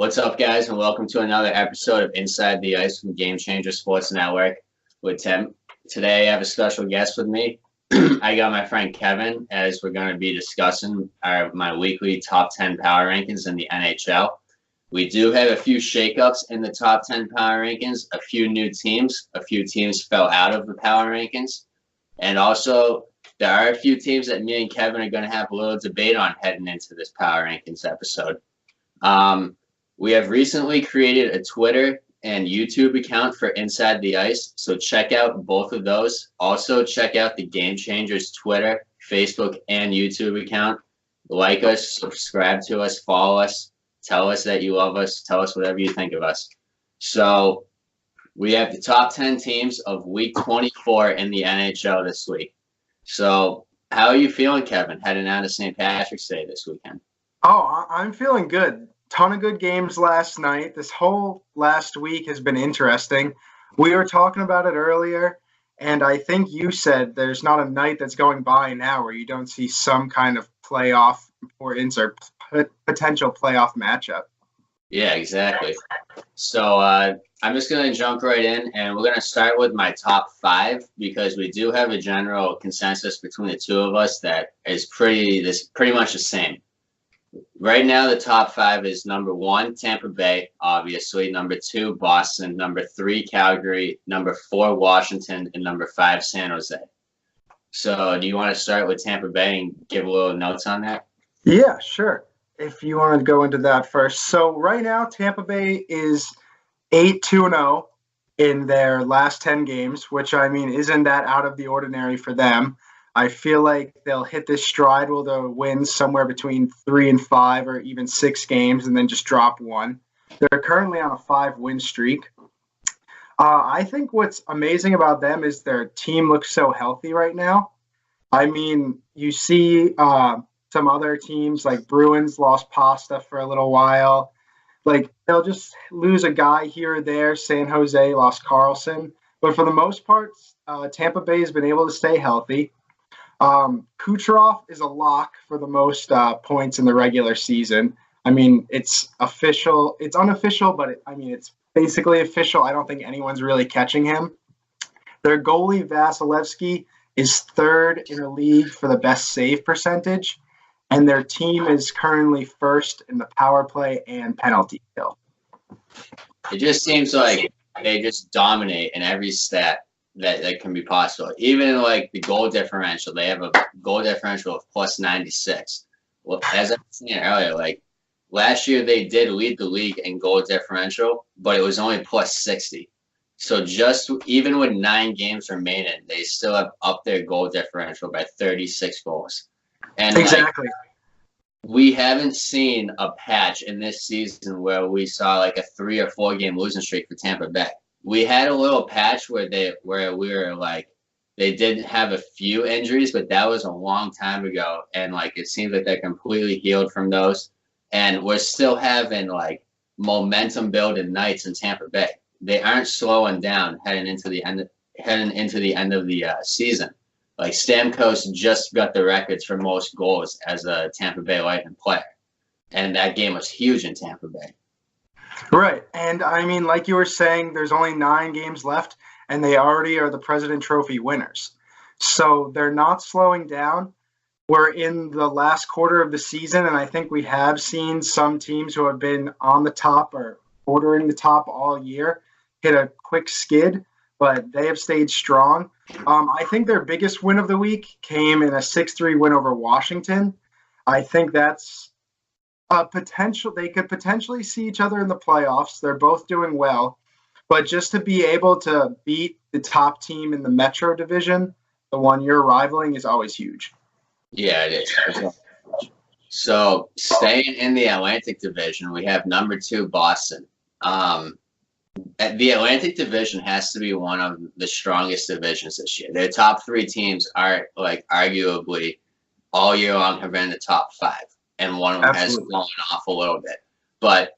What's up, guys, and welcome to another episode of Inside the Ice from Game Changer Sports Network with Tim. Today, I have a special guest with me. I got my friend Kevin, as we're going to be discussing my weekly top 10 power rankings in the NHL. We do have a few shakeups in the top 10 power rankings, a few new teams. A few teams fell out of the power rankings. And also, there are a few teams that me and Kevin are going to have a little debate on heading into this power rankings episode. We have recently created a Twitter and YouTube account for Inside the Ice, so check out both of those. Also, check out the Game Changers Twitter, Facebook, and YouTube account. Like us, subscribe to us, follow us, tell us that you love us, tell us whatever you think of us. So, we have the top 10 teams of Week 24 in the NHL this week. So, how are you feeling, Kevin, heading out to St. Patrick's Day this weekend? Oh, I'm feeling good. Ton of good games last night. This whole last week has been interesting. We were talking about it earlier, and I think you said there's not a night that's going by now where you don't see some kind of playoff importance or potential playoff matchup. Yeah, exactly. So I'm just going to jump right in, and we're going to start with my top 5 because we do have a general consensus between the two of us that is pretty much the same. Right now, the top 5 is number 1, Tampa Bay, obviously. Number 2, Boston. Number 3, Calgary. Number 4, Washington. And number 5, San Jose. So do you want to start with Tampa Bay and give a little notes on that? Yeah, sure. If you want to go into that first. So right now, Tampa Bay is 8-2-0 in their last 10 games, which, I mean, isn't that out of the ordinary for them. I feel like they'll hit this stride where they'll win somewhere between 3 and 5 or even 6 games and then just drop one. They're currently on a 5-win streak. I think what's amazing about them is their team looks so healthy right now. I mean, you see some other teams like Bruins lost Pasta for a little while. Like, they'll just lose a guy here or there. San Jose lost Carlson. But for the most part, Tampa Bay has been able to stay healthy. Kucherov is a lock for the most points in the regular season. I mean, it's official. It's unofficial, but it's basically official. I don't think anyone's really catching him. Their goalie, Vasilevsky, is 3rd in the league for the best save percentage, and their team is currently 1st in the power play and penalty kill. It just seems like they just dominate in every stat that can be possible. Even like the goal differential, they have a goal differential of plus 96. Well, as I was saying earlier, like last year they did lead the league in goal differential, but it was only plus 60. So just even with 9 games remaining, they still have upped their goal differential by 36 goals. And exactly. We haven't seen a patch in this season where we saw like a 3 or 4 game losing streak for Tampa Bay. We had a little patch where we were like, they did have a few injuries, but that was a long time ago. And like, it seems like they're completely healed from those. And we're still having like momentum building nights in Tampa Bay. They aren't slowing down heading into the end of the season. Like Stamkos just got the records for most goals as a Tampa Bay Lightning player. And that game was huge in Tampa Bay. Right. And I mean, like you were saying, there's only 9 games left, and they already are the President Trophy winners. So they're not slowing down. We're in the last quarter of the season, and I think we have seen some teams who have been on the top or bordering the top all year hit a quick skid, but they have stayed strong. I think their biggest win of the week came in a 6-3 win over Washington. I think that's potential. They could potentially see each other in the playoffs. They're both doing well, but just to be able to beat the top team in the Metro division, the one you're rivaling, is always huge. Yeah, it is. So staying in the Atlantic division, we have number 2 Boston. The Atlantic division has to be one of the strongest divisions this year. Their top 3 teams are like arguably all year long have been in the top 5. And one of them Absolutely. Has fallen off a little bit. But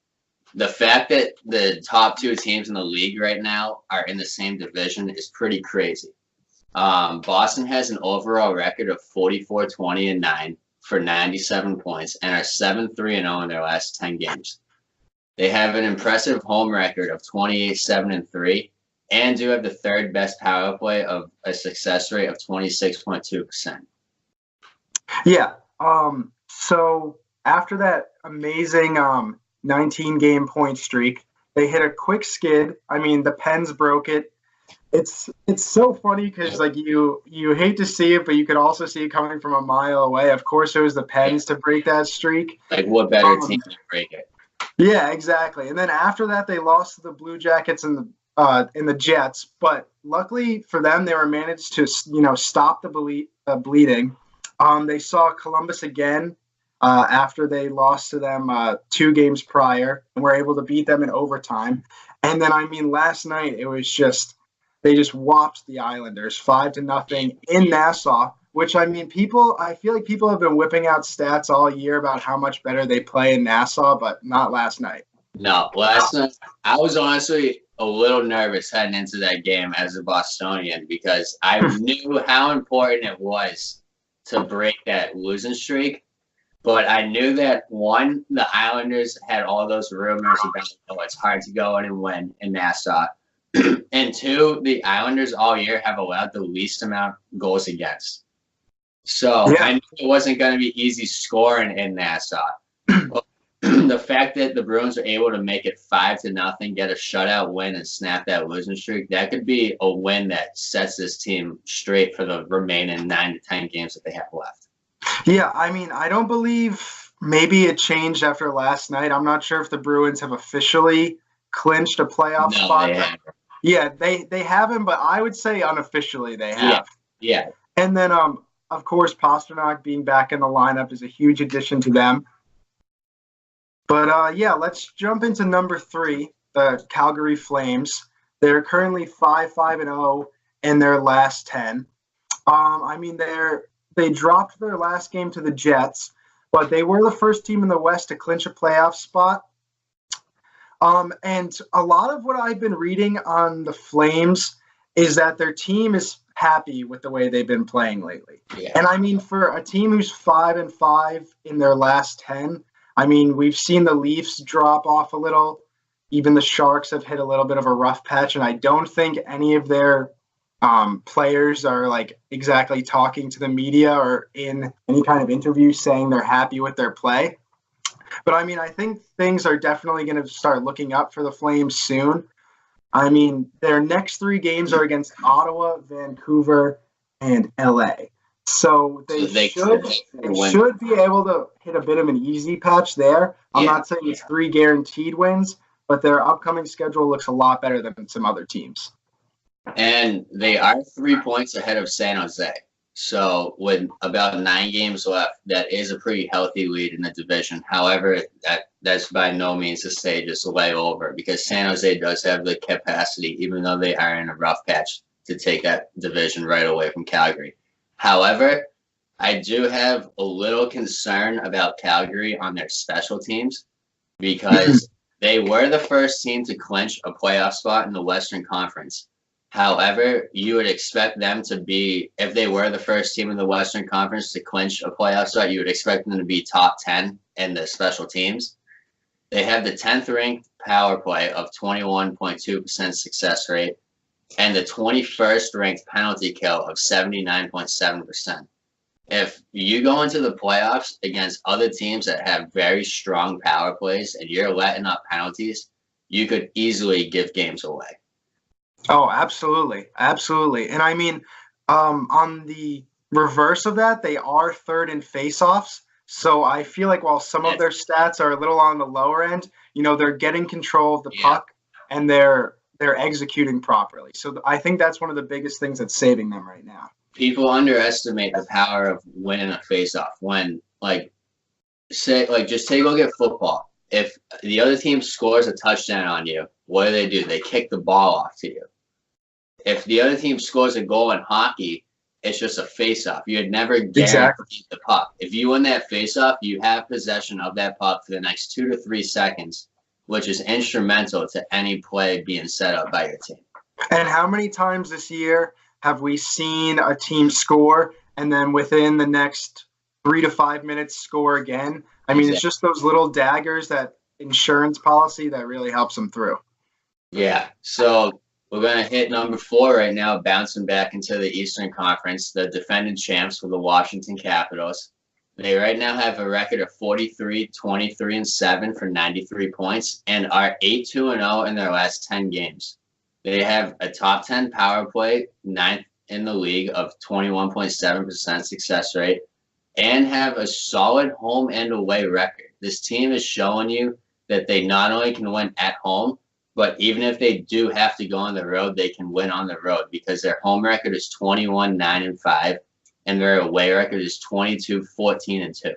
the fact that the top 2 teams in the league right now are in the same division is pretty crazy. Boston has an overall record of 44-20-9 for 97 points and are 7-3-0 in their last 10 games. They have an impressive home record of 28-7-3, and do have the third best power play of a success rate of 26.2%. Yeah. So after that amazing 19 game point streak, they hit a quick skid. I mean, the Pens broke it. It's so funny because like you hate to see it, but you could also see it coming from a mile away. Of course, it was the Pens to break that streak. Like, what better team to break it? Yeah, exactly. And then after that, they lost to the Blue Jackets and the Jets. But luckily for them, they were managed to stop the bleeding. They saw Columbus again after they lost to them 2 games prior, and were able to beat them in overtime. And then, I mean, last night it was just they just whopped the Islanders 5-0 in Nassau. Which, I mean, I feel like people have been whipping out stats all year about how much better they play in Nassau, but not last night. No, last night I was honestly a little nervous heading into that game as a Bostonian because I knew how important it was to break that losing streak. But I knew that, one, the Islanders had all those rumors about, it's hard to go in and win in Nassau. And 2, the Islanders all year have allowed the least amount of goals against. So I knew it wasn't going to be easy scoring in Nassau. But the fact that the Bruins are able to make it 5-0, get a shutout win, and snap that losing streak, that could be a win that sets this team straight for the remaining 9 to 10 games that they have left. Yeah, I mean, I don't believe maybe it changed after last night. I'm not sure if the Bruins have officially clinched a playoff spot. They haven't. Yeah, they haven't, but I would say unofficially they have. Yeah. And then, of course, Pastrnak being back in the lineup is a huge addition to them. But, yeah, let's jump into number 3, the Calgary Flames. They're currently 5-5-0 in their last 10. I mean, they dropped their last game to the Jets, but they were the first team in the West to clinch a playoff spot. And a lot of what I've been reading on the Flames is that their team is happy with the way they've been playing lately. Yeah. And I mean, for a team who's 5-5 in their last 10, I mean, we've seen the Leafs drop off a little. Even the Sharks have hit a little bit of a rough patch, and I don't think any of their players are like exactly talking to the media or in any kind of interview saying they're happy with their play. But I mean, I think things are definitely going to start looking up for the Flames soon. I mean, their next 3 games are against Ottawa, Vancouver, and LA. So they should be able to hit a bit of an easy patch there. I'm not saying it's 3 guaranteed wins, but their upcoming schedule looks a lot better than some other teams. And they are 3 points ahead of San Jose. So with about 9 games left, that is a pretty healthy lead in the division. However, that's by no means to say just lay over, because San Jose does have the capacity, even though they are in a rough patch, to take that division right away from Calgary. However, I do have a little concern about Calgary on their special teams, because they were the first team to clinch a playoff spot in the Western Conference. However, you would expect them to be, if they were the first team in the Western Conference to clinch a playoff spot, you would expect them to be top 10 in the special teams. They have the 10th ranked power play of 21.2% success rate and the 21st ranked penalty kill of 79.7%. If you go into the playoffs against other teams that have very strong power plays and you're letting up penalties, you could easily give games away. Oh, absolutely. Absolutely. And I mean, on the reverse of that, they are 3rd in faceoffs. So I feel like while some of their stats are a little on the lower end, they're getting control of the puck and they're executing properly. So I think that's one of the biggest things that's saving them right now. People underestimate the power of winning a faceoff. When, just take a look at football. If the other team scores a touchdown on you, what do? They kick the ball off to you. If the other team scores a goal in hockey, it's just a face-off. You'd never guarantee the puck. If you win that face-off, you have possession of that puck for the next 2 to 3 seconds, which is instrumental to any play being set up by your team. And how many times this year have we seen a team score and then within the next 3 to 5 minutes score again? I mean, It's just those little daggers that insurance policy that really helps them through. Yeah. So we're going to hit number 4 right now, bouncing back into the Eastern Conference, the defending champs with the Washington Capitals. They right now have a record of 43, 23, and 7 for 93 points and are 8-2-0 in their last 10 games. They have a top 10 power play, 9th in the league of 21.7% success rate, and have a solid home and away record. This team is showing you that they not only can win at home, but even if they do have to go on the road, they can win on the road because their home record is 21-9-5, and their away record is 22-14-2.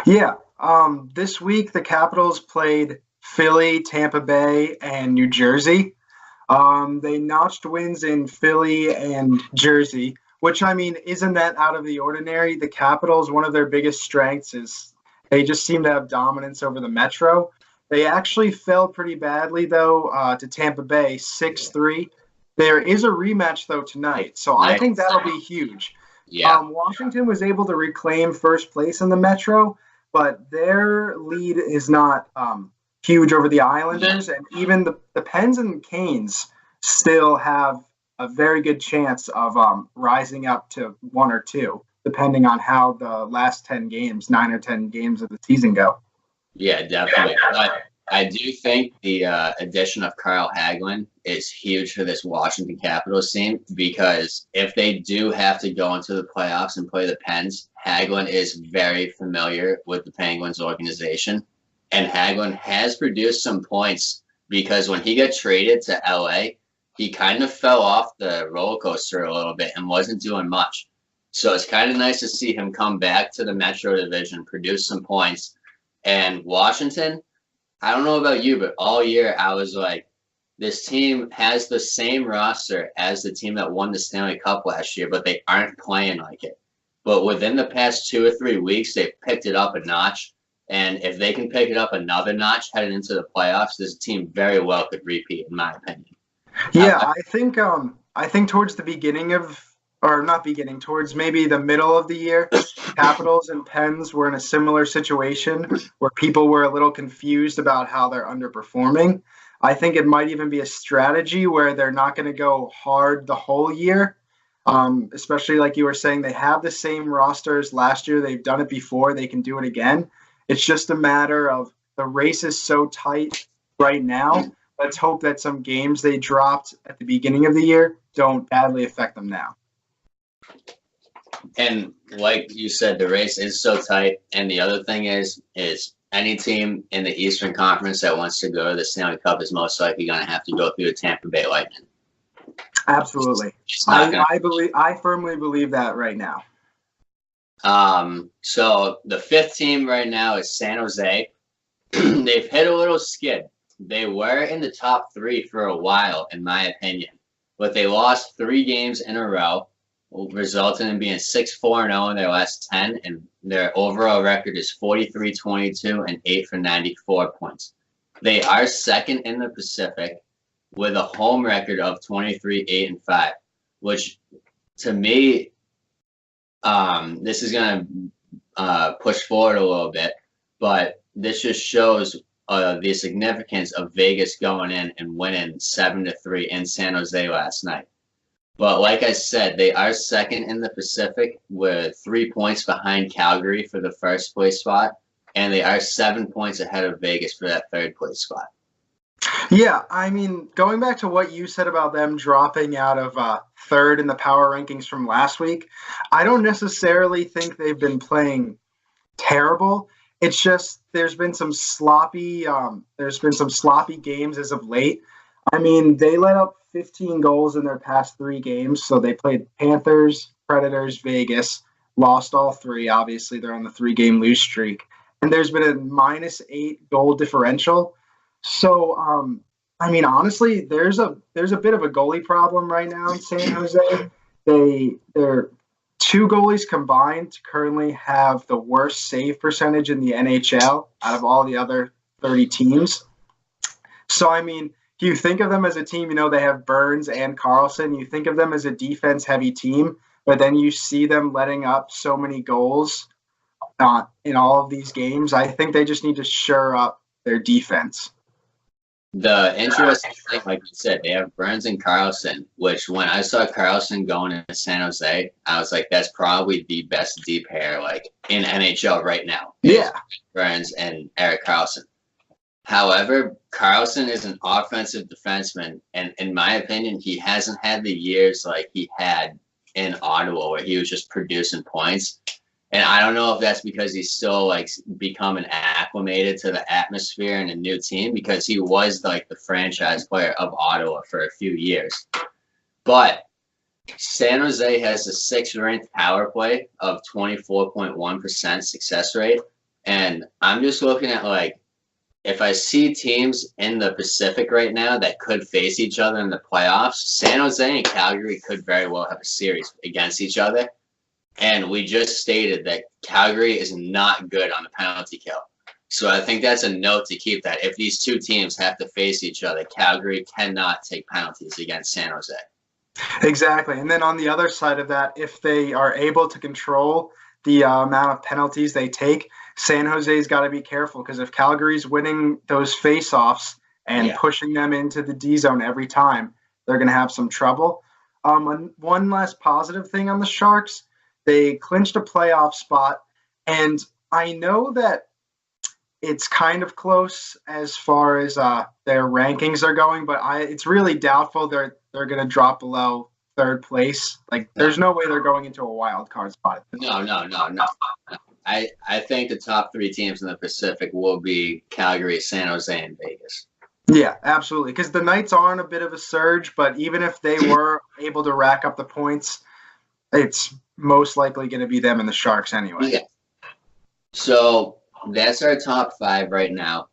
Yeah. This week the Capitals played Philly, Tampa Bay, and New Jersey. They notched wins in Philly and Jersey, which, I mean, isn't that out of the ordinary? The Capitals, one of their biggest strengths is they just seem to have dominance over the Metro. They actually fell pretty badly, though, to Tampa Bay, 6-3. There is a rematch, though, tonight, so I think that'll be huge. Yeah. Washington was able to reclaim first place in the Metro, but their lead is not huge over the Islanders, and even the Pens and Canes still have a very good chance of rising up to 1 or 2, depending on how the last 10 games, 9 or 10 games of the season go. Yeah, definitely. But I do think the addition of Carl Hagelin is huge for this Washington Capitals team because if they do have to go into the playoffs and play the Pens, Hagelin is very familiar with the Penguins organization. And Hagelin has produced some points because when he got traded to LA, he kind of fell off the roller coaster a little bit and wasn't doing much. So it's kind of nice to see him come back to the Metro Division, produce some points. And Washington, I don't know about you, but all year I was like, this team has the same roster as the team that won the Stanley Cup last year, but they aren't playing like it. But within the past 2 or 3 weeks, they've picked it up a notch. And if they can pick it up another notch heading into the playoffs, this team very well could repeat, in my opinion. Yeah, I think towards the beginning of, or not beginning, towards maybe the middle of the year, Capitals and Pens were in a similar situation where people were a little confused about how they're underperforming. I think it might even be a strategy where they're not going to go hard the whole year. Especially like you were saying, they have the same rosters last year. They've done it before. They can do it again. It's just a matter of the race is so tight right now. Let's hope that some games they dropped at the beginning of the year don't badly affect them now. And like you said, the race is so tight. And the other thing is any team in the Eastern Conference that wants to go to the Stanley Cup is most likely going to have to go through the Tampa Bay Lightning. Absolutely. I firmly believe that right now. So the 5th team right now is San Jose. They've hit a little skid. They were in the top 3 for a while, in my opinion, but they lost 3 games in a row, resulting in being 6-4-0 in their last 10, and their overall record is 43-22 and 8 for 94 points. They are second in the Pacific with a home record of 23-8-5, which to me, this is going to push forward a little bit, but this just shows the significance of Vegas going in and winning 7-3 in San Jose last night. But like I said, they are second in the Pacific with 3 points behind Calgary for the first place spot, and they are 7 points ahead of Vegas for that third place spot. Yeah, I mean, going back to what you said about them dropping out of third in the power rankings from last week, I don't necessarily think they've been playing terrible. It's just there's been some sloppy games as of late. I mean, they let up 15 goals in their past 3 games. So they played Panthers, Predators, Vegas, lost all 3. Obviously, they're on the 3-game lose streak. And there's been a -8 goal differential. So, I mean, honestly, there's a bit of a goalie problem right now in San Jose. They're 2 goalies combined to currently have the worst save percentage in the NHL out of all the other 30 teams. So, I mean, if you think of them as a team, you know, they have Burns and Carlson. You think of them as a defense-heavy team, but then you see them letting up so many goals in all of these games. I think they just need to shore up their defense. The interesting thing, like you said, they have Burns and Carlson, which when I saw Carlson going into San Jose, I was like, that's probably the best deep pair like in NHL right now. Yeah. Burns and Erik Karlsson. However, Carlson is an offensive defenseman, and in my opinion, he hasn't had the years like he had in Ottawa where he was just producing points. And I don't know if that's because he's still like becoming acclimated to the atmosphere and a new team, because he was like the franchise player of Ottawa for a few years. But San Jose has the 6th ranked power play of 24.1% success rate. And I'm just looking at like, if I see teams in the Pacific right now that could face each other in the playoffs, San Jose and Calgary could very well have a series against each other. And we just stated that Calgary is not good on the penalty kill. So I think that's a note to keep, that if these two teams have to face each other, Calgary cannot take penalties against San Jose. Exactly. And then on the other side of that, if they are able to control the amount of penalties they take, San Jose's got to be careful, because if Calgary's winning those face-offs and pushing them into the D zone every time, they're going to have some trouble. One last positive thing on the Sharks, they clinched a playoff spot, and I know that it's kind of close as far as their rankings are going, but it's really doubtful they're going to drop below 3rd place. Like, there's no way they're going into a wild card spot. No. I think the top 3 teams in the Pacific will be Calgary, San Jose, and Vegas. Yeah, absolutely. Because the Knights are on a bit of a surge, but even if they were able to rack up the points, it's most likely going to be them and the Sharks anyway. Yeah. So that's our top 5 right now.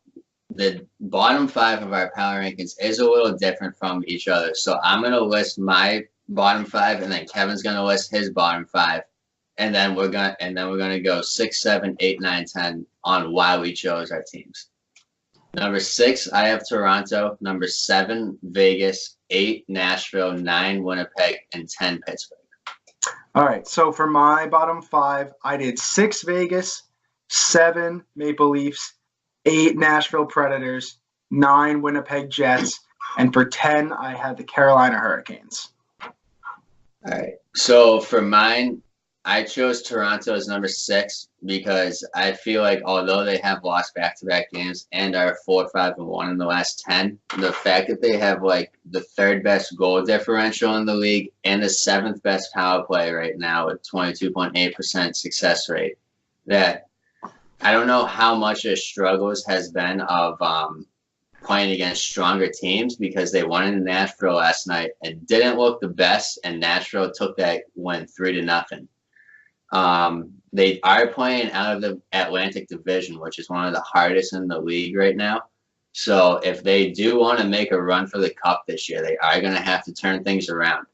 The bottom 5 of our power rankings is a little different from each other. So I'm going to list my bottom 5, and then Kevin's going to list his bottom 5. And then we're gonna go 6, 7, 8, 9, 10 on why we chose our teams. Number 6, I have Toronto. Number 7, Vegas. 8, Nashville. 9, Winnipeg, and 10, Pittsburgh. All right. So for my bottom 5, I did 6 Vegas, 7 Maple Leafs, 8 Nashville Predators, 9 Winnipeg Jets, and for 10, I had the Carolina Hurricanes. All right. So for mine, I chose Toronto as number 6 because I feel like although they have lost back-to-back games and are 4-5-1 in the last 10, the fact that they have like the 3rd best goal differential in the league and the 7th best power play right now with 22.8% success rate, that I don't know how much their struggles has been of playing against stronger teams, because they won in Nashville last night and didn't look the best, and Nashville took that win 3-0. They are playing out of the Atlantic Division, which is one of the hardest in the league right now. So if they do want to make a run for the Cup this year, they are going to have to turn things around.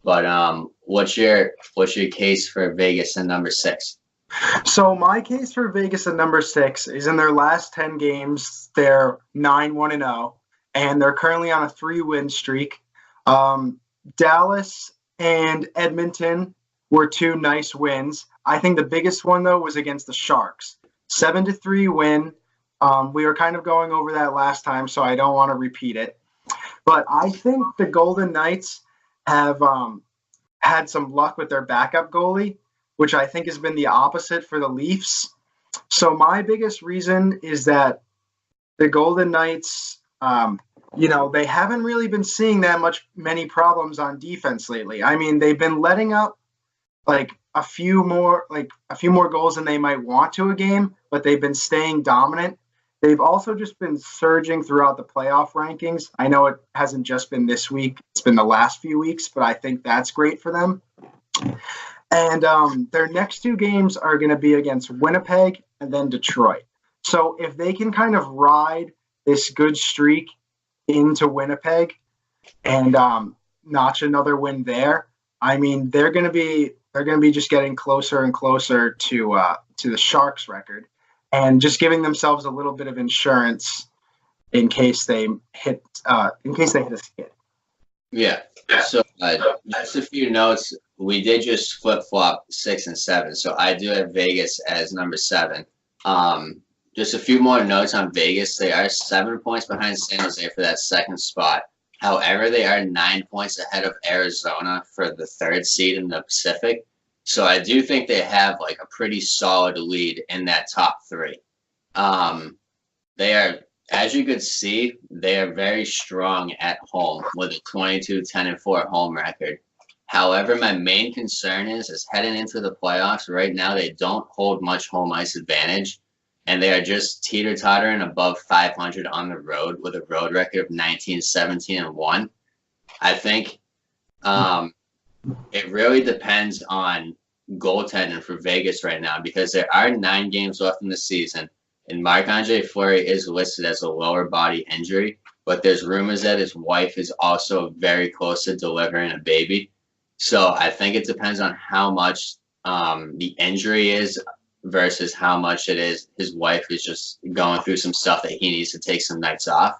But what's your case for Vegas and number 6? So my case for Vegas at number 6 is in their last 10 games, they're 9-1-0, and they're currently on a 3-win streak. Dallas and Edmonton were 2 nice wins. I think the biggest one, though, was against the Sharks. 7-3 win. We were kind of going over that last time, so I don't want to repeat it. But I think the Golden Knights have had some luck with their backup goalie, which I think has been the opposite for the Leafs. So my biggest reason is that the Golden Knights, they haven't really been seeing many problems on defense lately. I mean, they've been letting up like a few more goals than they might want to a game, but they've been staying dominant. They've also just been surging throughout the playoff rankings. I know it hasn't just been this week. It's been the last few weeks, but I think that's great for them. And their next 2 games are going to be against Winnipeg and then Detroit. So if they can kind of ride this good streak into Winnipeg and notch another win there, I mean, they're going to be just getting closer and closer to the Sharks record, and just giving themselves a little bit of insurance in case they hit a skid. Yeah. So just a few notes. We did just flip-flop 6 and 7. So I do have Vegas as number 7. just a few more notes on Vegas. They are 7 points behind San Jose for that second spot. However, they are 9 points ahead of Arizona for the third seed in the Pacific. So I do think they have like a pretty solid lead in that top three. They are, as you could see, they are very strong at home with a 22-10-4 home record. However, my main concern is heading into the playoffs. Right now, they don't hold much home ice advantage, and they are just teeter-tottering above 500 on the road with a road record of 19-17-1. I think it really depends on goaltending for Vegas right now because there are 9 games left in the season, and Marc-Andre Fleury is listed as a lower body injury, but there's rumors that his wife is also very close to delivering a baby. So I think it depends on how much the injury is versus how much it is his wife is just going through some stuff that he needs to take some nights off.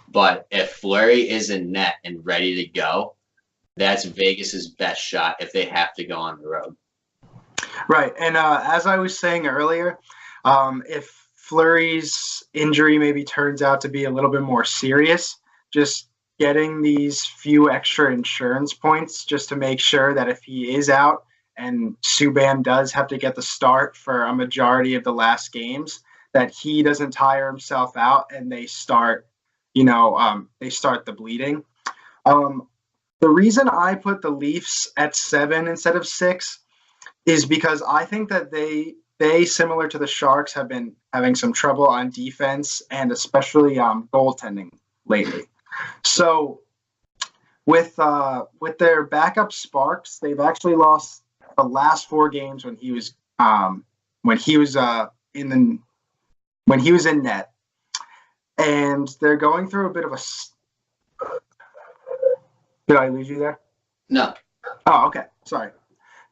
But if Fleury is in net and ready to go, that's Vegas's best shot if they have to go on the road. Right. And as I was saying earlier, if Fleury's injury maybe turns out to be a little bit more serious, just getting these few extra insurance points just to make sure that if he is out and Subban does have to get the start for a majority of the last games, that he doesn't tire himself out and they start, the bleeding. The reason I put the Leafs at 7 instead of 6 is because I think that they similar to the Sharks, have been having some trouble on defense and especially goaltending lately. So with their backup Sparks, they've actually lost the last 4 games when he was in net, and they're going through a bit of a. Did I lose you there? No. Oh, okay. Sorry.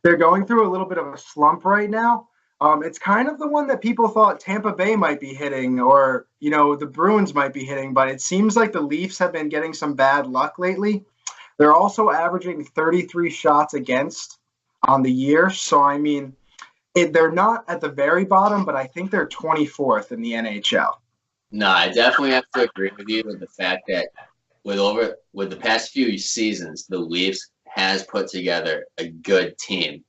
They're going through a little bit of a slump right now. It's kind of the one that people thought Tampa Bay might be hitting or, the Bruins might be hitting, but it seems like the Leafs have been getting some bad luck lately. They're also averaging 33 shots against on the year. So, I mean, they're not at the very bottom, but I think they're 24th in the NHL. No, I definitely have to agree with you with the fact that with the past few seasons, the Leafs has put together a good team.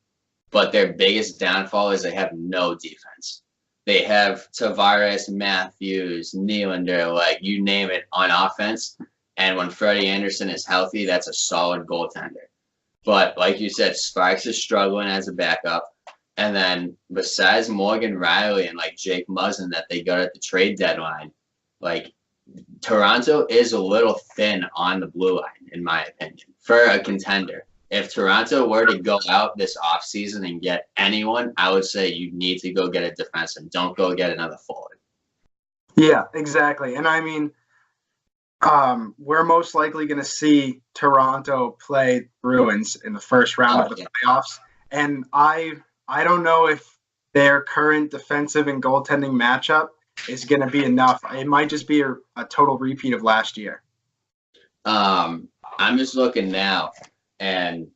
But their biggest downfall is they have no defense. They have Tavares, Matthews, Nylander, like you name it, on offense. And when Freddie Anderson is healthy, that's a solid goaltender. But like you said, Sparks is struggling as a backup. And then besides Morgan Riley and like Jake Muzzin that they got at the trade deadline, like Toronto is a little thin on the blue line, in my opinion, for a contender. If Toronto were to go out this offseason and get anyone, I would say you need to go get a defenseman. Don't go get another forward. Yeah, exactly. And I mean, we're most likely going to see Toronto play Bruins in the first round of the playoffs. And I don't know if their current defensive and goaltending matchup is going to be enough. It might just be a total repeat of last year. I'm just looking now. And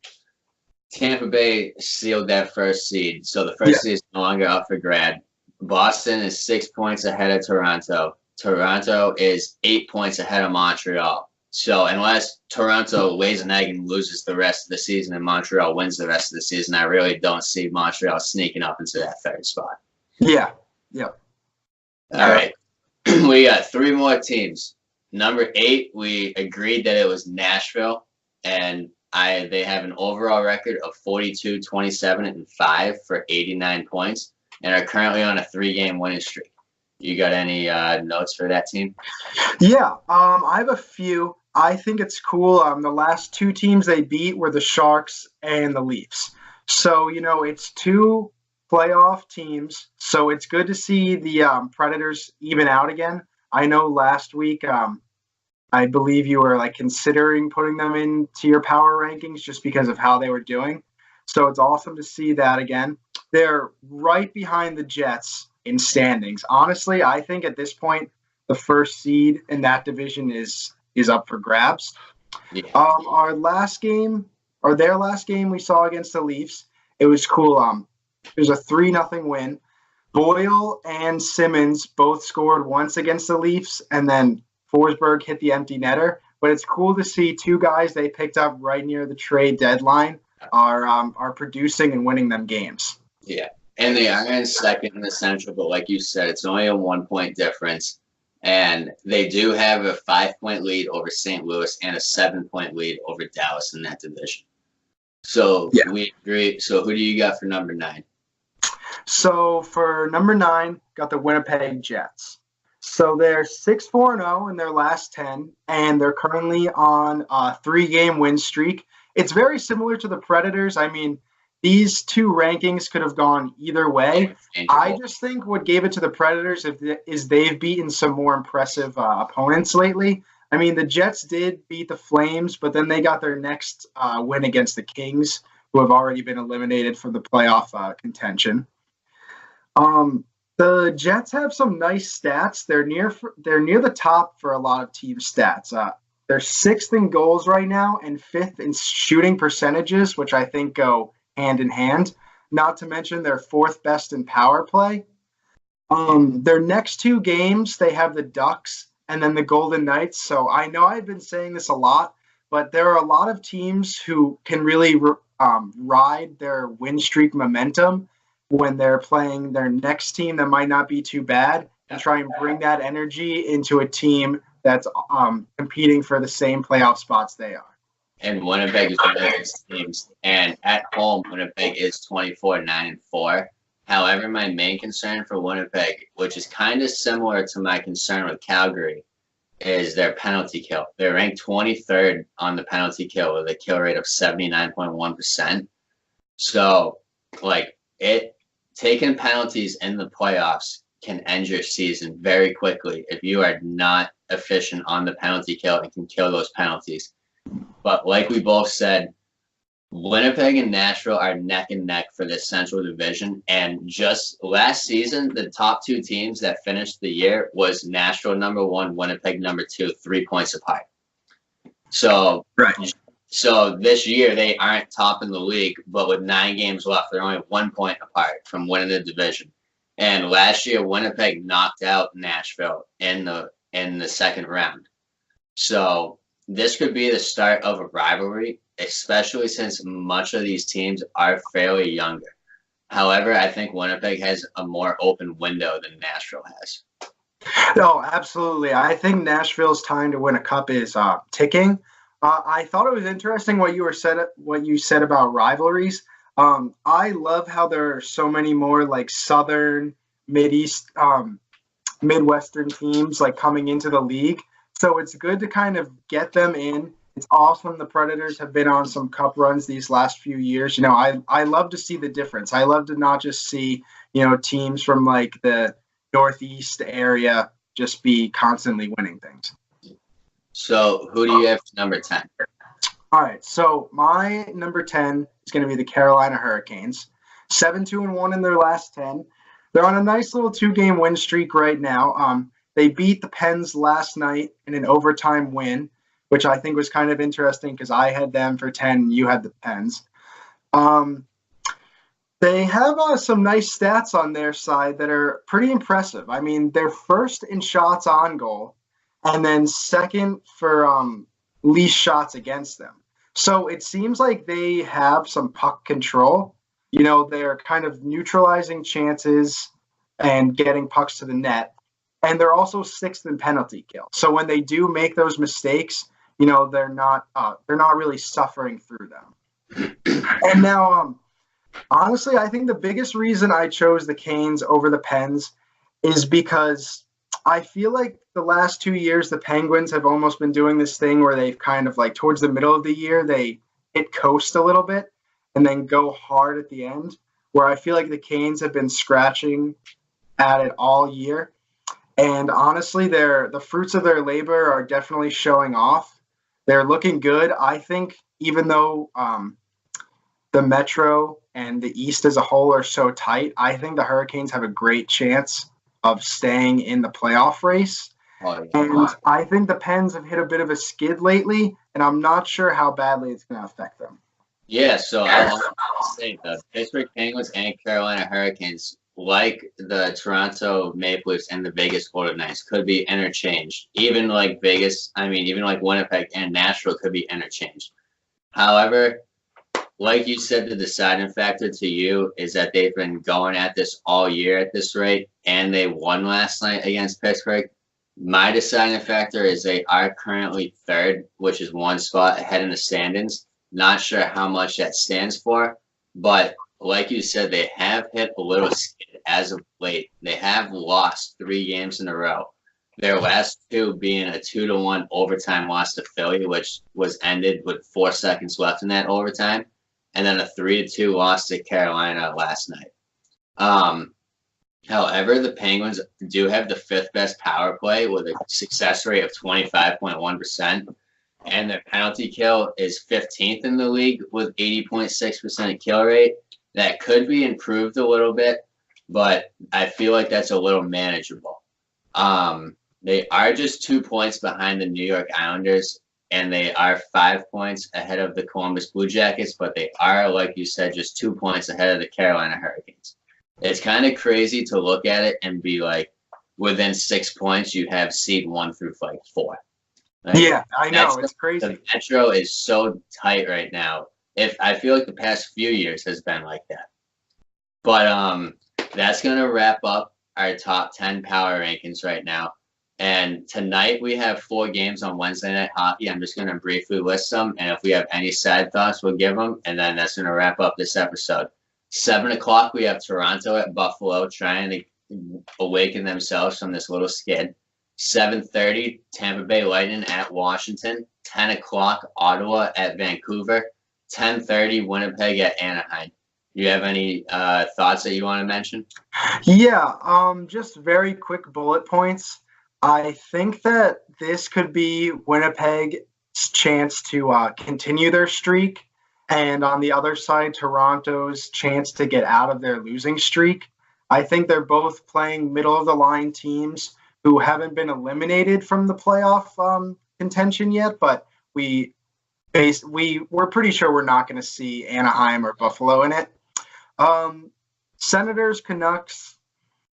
Tampa Bay sealed that first seed. So the first seed is no longer up for grab. Boston is 6 points ahead of Toronto. Toronto is 8 points ahead of Montreal. So unless Toronto lays an egg and loses the rest of the season and Montreal wins the rest of the season, I really don't see Montreal sneaking up into that third spot. Yeah. Yep. All right. We got 3 more teams. Number 8, we agreed that it was Nashville. And they have an overall record of 42, 27, and 5 for 89 points and are currently on a 3-game winning streak. You got any notes for that team? Yeah, I have a few. I think it's cool. The last 2 teams they beat were the Sharks and the Leafs. So, it's 2 playoff teams. So it's good to see the Predators even out again. I know last week I believe you were considering putting them into your power rankings just because of how they were doing. So it's awesome to see that again. They're right behind the Jets in standings. Honestly, I think at this point, the first seed in that division is up for grabs. Yeah. Their last game we saw against the Leafs, it was cool. It was a 3-0 win. Boyle and Simmons both scored once against the Leafs, and then Forsberg hit the empty netter. But it's cool to see two guys they picked up right near the trade deadline are producing and winning them games. Yeah, and they are in second in the Central, but like you said, it's only a 1-point difference. And they do have a 5-point lead over St. Louis and a 7-point lead over Dallas in that division. So we agree. So who do you got for number 9? So for number 9, got the Winnipeg Jets. So they're 6-4-0 in their last 10, and they're currently on a 3-game win streak. It's very similar to the Predators. I mean, these two rankings could have gone either way. I just think what gave it to the Predators is they've beaten some more impressive opponents lately. I mean, the Jets did beat the Flames, but then they got their next win against the Kings, who have already been eliminated from the playoff contention. The Jets have some nice stats. They're near the top for a lot of team stats. They're 6th in goals right now and 5th in shooting percentages, which I think go hand in hand. Not to mention they're 4th best in power play. Their next 2 games, they have the Ducks and then the Golden Knights. So I know I've been saying this a lot, but there are a lot of teams who can really ride their win streak momentum when they're playing their next team that might not be too bad and try and bring that energy into a team that's competing for the same playoff spots they are. And Winnipeg is one of those teams. And at home, Winnipeg is 24-9-4. However, my main concern for Winnipeg, which is kind of similar to my concern with Calgary, is their penalty kill. They're ranked 23rd on the penalty kill with a kill rate of 79.1%. So, taking penalties in the playoffs can end your season very quickly if you are not efficient on the penalty kill and can kill those penalties. But like we both said, Winnipeg and Nashville are neck and neck for this Central Division. And just last season, the top 2 teams that finished the year was Nashville number 1, Winnipeg number 2, 3 points apart. So, So this year they aren't top in the league, but with 9 games left, they're only 1 point apart from winning the division. And last year, Winnipeg knocked out Nashville in the second round. So this could be the start of a rivalry, especially since much of these teams are fairly younger. However, I think Winnipeg has a more open window than Nashville has. No, absolutely. I think Nashville's time to win a cup is ticking. I thought it was interesting what you said about rivalries. I love how there are so many more like Southern, Midwestern teams like coming into the league. So it's good to kind of get them in. It's awesome the Predators have been on some cup runs these last few years. I love to see the difference. I love to not just see, teams from like the Northeast area just be constantly winning things. So who do you have for number 10? All right, so my number 10 is going to be the Carolina Hurricanes. 7-2-1 in their last 10. They're on a nice little 2-game win streak right now. They beat the Pens last night in an overtime win, which I think was kind of interesting because I had them for 10 and you had the Pens. They have some nice stats on their side that are pretty impressive. I mean, they're first in shots on goal and then second for least shots against them. So it seems like they have some puck control. They're kind of neutralizing chances and getting pucks to the net. And they're also 6th in penalty kill. So when they do make those mistakes, they're not really suffering through them. And now, honestly, I think the biggest reason I chose the Canes over the Pens is because I feel like the last 2 years, the Penguins have almost been doing this thing where they've kind of like towards the middle of the year, they hit coast a little bit and then go hard at the end, where I feel like the Canes have been scratching at it all year. And honestly, the fruits of their labor are definitely showing off. They're looking good. I think even though the Metro and the East as a whole are so tight, I think the Hurricanes have a great chance of staying in the playoff race. And I think the Pens have hit a bit of a skid lately, and I'm not sure how badly it's going to affect them. Yeah, so I want to say the Pittsburgh Penguins and Carolina Hurricanes like the Toronto Maple Leafs and the Vegas Golden Knights, could be interchanged. Even like Vegas, even like Winnipeg and Nashville could be interchanged. However, like you said, the deciding factor to you is that they've been going at this all year at this rate, and they won last night against Pittsburgh. My deciding factor is they are currently third, which is one spot ahead in the standings. Not sure how much that stands for, but like you said, they have hit a little skid as of late. They have lost 3 games in a row. Their last 2 being a 2-1 overtime loss to Philly, which was ended with 4 seconds left in that overtime, and then a 3-2 loss to Carolina last night. However, the Penguins do have the 5th best power play with a success rate of 25.1%, and their penalty kill is 15th in the league with 80.6% kill rate. That could be improved a little bit, but I feel like that's a little manageable. They are just 2 points behind the New York Islanders, and they are 5 points ahead of the Columbus Blue Jackets, but they are, like you said, just 2 points ahead of the Carolina Hurricanes. It's kind of crazy to look at it and be like, within 6 points, you have seed 1 through like 4. Like, yeah, I know, it's crazy. The Metro is so tight right now. I feel like the past few years has been like that. But that's gonna wrap up our top 10 power rankings right now. And tonight we have 4 games on Wednesday Night Hockey. I'm just gonna briefly list them, and if we have any side thoughts, we'll give them, and then that's gonna wrap up this episode. 7 o'clock we have Toronto at Buffalo trying to awaken themselves from this little skid. 7:30 Tampa Bay Lightning at Washington. 10 o'clock Ottawa at Vancouver. 10:30 Winnipeg at Anaheim. You have any thoughts that you want to mention? Yeah, just very quick bullet points. I think that this could be Winnipeg's chance to continue their streak, and on the other side, Toronto's chance to get out of their losing streak. I think they're both playing middle-of-the-line teams who haven't been eliminated from the playoff contention yet, but we're pretty sure we're not going to see Anaheim or Buffalo in it. Senators, Canucks,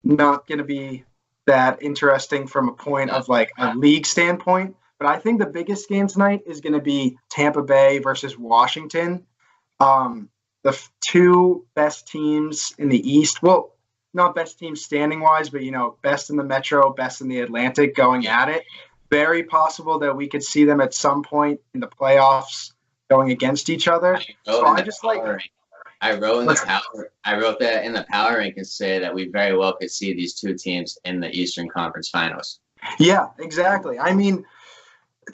not going to be that interesting from a point of like a league standpoint. But I think the biggest game tonight is going to be Tampa Bay versus Washington. The 2 best teams in the East. Well, not best teams standing wise, but best in the Metro, best in the Atlantic going at it. Very possible that we could see them at some point in the playoffs going against each other. I wrote that in the power rank and say that we very well could see these 2 teams in the Eastern Conference Finals. Yeah, exactly.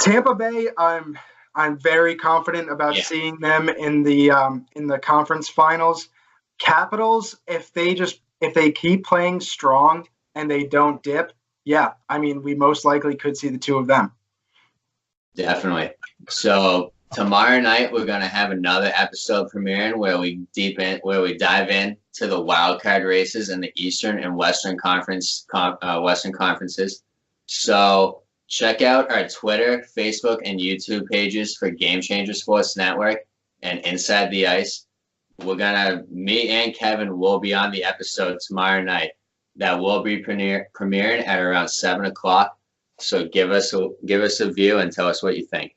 Tampa Bay, I'm very confident about seeing them in the conference finals. Capitals, if they keep playing strong and they don't dip, we most likely could see the 2 of them. Definitely. So tomorrow night we're gonna have another episode premiering where we dive in to the wild card races in the Eastern and Western Conferences. So check out our Twitter, Facebook, and YouTube pages for Game Changer Sports Network and Inside the Ice. Me and Kevin will be on the episode tomorrow night. That will be premiering at around 7 o'clock. So give us a view and tell us what you think.